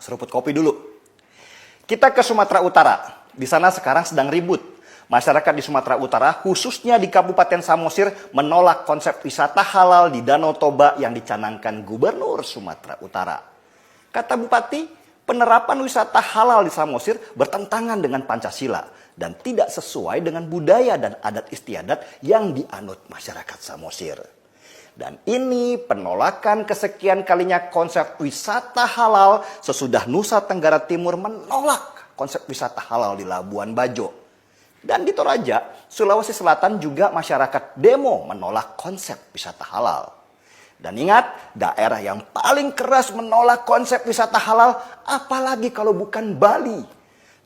seruput kopi dulu. Kita ke Sumatera Utara. Di sana sekarang sedang ribut. Masyarakat di Sumatera Utara, khususnya di Kabupaten Samosir, menolak konsep wisata halal di Danau Toba yang dicanangkan Gubernur Sumatera Utara. Kata Bupati, penerapan wisata halal di Samosir bertentangan dengan Pancasila dan tidak sesuai dengan budaya dan adat istiadat yang dianut masyarakat Samosir. Dan ini penolakan kesekian kalinya konsep wisata halal sesudah Nusa Tenggara Timur menolak konsep wisata halal di Labuan Bajo. Dan di Toraja, Sulawesi Selatan juga masyarakat demo menolak konsep wisata halal. Dan ingat, daerah yang paling keras menolak konsep wisata halal apalagi kalau bukan Bali.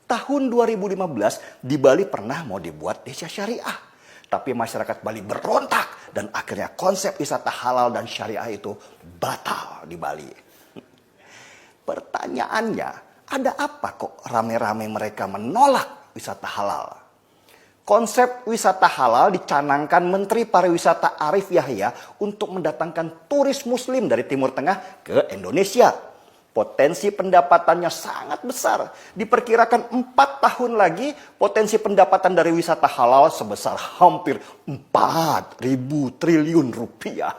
Tahun 2015 di Bali pernah mau dibuat desa syariah. Tapi masyarakat Bali berontak dan akhirnya konsep wisata halal dan syariah itu batal di Bali. Pertanyaannya, ada apa kok rame-rame mereka menolak wisata halal? Konsep wisata halal dicanangkan Menteri Pariwisata Arif Yahya untuk mendatangkan turis muslim dari Timur Tengah ke Indonesia. Potensi pendapatannya sangat besar. Diperkirakan 4 tahun lagi potensi pendapatan dari wisata halal sebesar hampir 4.000 triliun rupiah.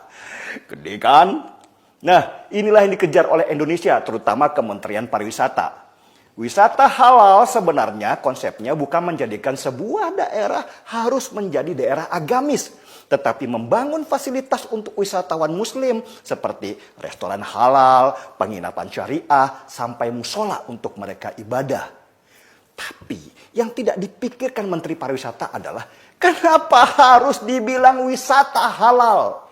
Gede kan? Nah, inilah yang dikejar oleh Indonesia, terutama Kementerian Pariwisata. Wisata halal sebenarnya konsepnya bukan menjadikan sebuah daerah harus menjadi daerah agamis, tetapi membangun fasilitas untuk wisatawan muslim seperti restoran halal, penginapan syariah, sampai musola untuk mereka ibadah. Tapi yang tidak dipikirkan Menteri Pariwisata adalah kenapa harus dibilang wisata halal?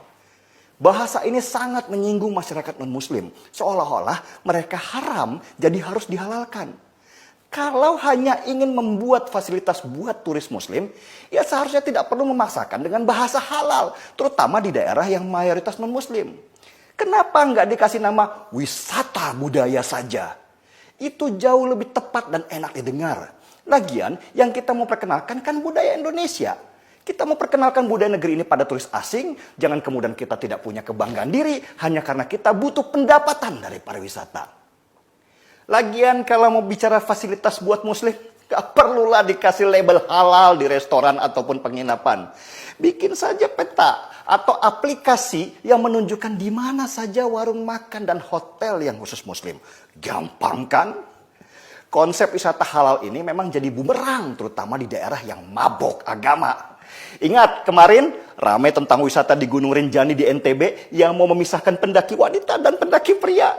Bahasa ini sangat menyinggung masyarakat non-muslim. Seolah-olah mereka haram jadi harus dihalalkan. Kalau hanya ingin membuat fasilitas buat turis muslim, ya seharusnya tidak perlu memaksakan dengan bahasa halal. Terutama di daerah yang mayoritas non-muslim. Kenapa nggak dikasih nama wisata budaya saja? Itu jauh lebih tepat dan enak didengar. Lagian yang kita mau perkenalkan kan budaya Indonesia. Kita mau perkenalkan budaya negeri ini pada turis asing, jangan kemudian kita tidak punya kebanggaan diri hanya karena kita butuh pendapatan dari pariwisata. Lagian kalau mau bicara fasilitas buat muslim, gak perlulah dikasih label halal di restoran ataupun penginapan. Bikin saja peta atau aplikasi yang menunjukkan di mana saja warung makan dan hotel yang khusus muslim. Gampang kan? Konsep wisata halal ini memang jadi bumerang, terutama di daerah yang mabok agama. Ingat kemarin ramai tentang wisata di Gunung Rinjani di NTB yang mau memisahkan pendaki wanita dan pendaki pria.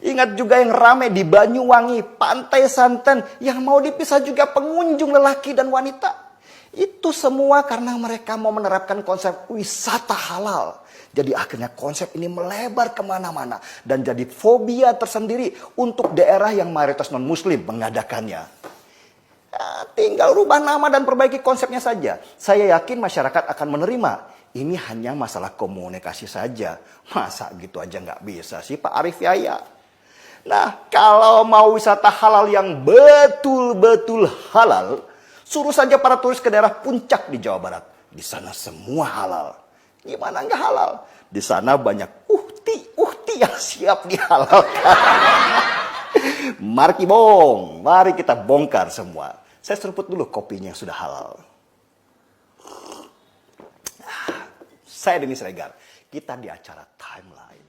Ingat juga yang ramai di Banyuwangi, Pantai Santen yang mau dipisah juga pengunjung lelaki dan wanita. Itu semua karena mereka mau menerapkan konsep wisata halal. Jadi akhirnya konsep ini melebar kemana-mana dan jadi fobia tersendiri untuk daerah yang mayoritas non-muslim mengadakannya. Tinggal rubah nama dan perbaiki konsepnya saja. Saya yakin masyarakat akan menerima. Ini hanya masalah komunikasi saja. Masa gitu aja nggak bisa sih Pak Arif Yahya? Nah, kalau mau wisata halal yang betul-betul halal, suruh saja para turis ke daerah puncak di Jawa Barat. Di sana semua halal. Gimana nggak halal? Di sana banyak uhti yang siap dihalalkan. Mari kita bongkar semua. Saya seruput dulu kopinya yang sudah halal. Saya Denny Siregar. Kita di acara Timeline.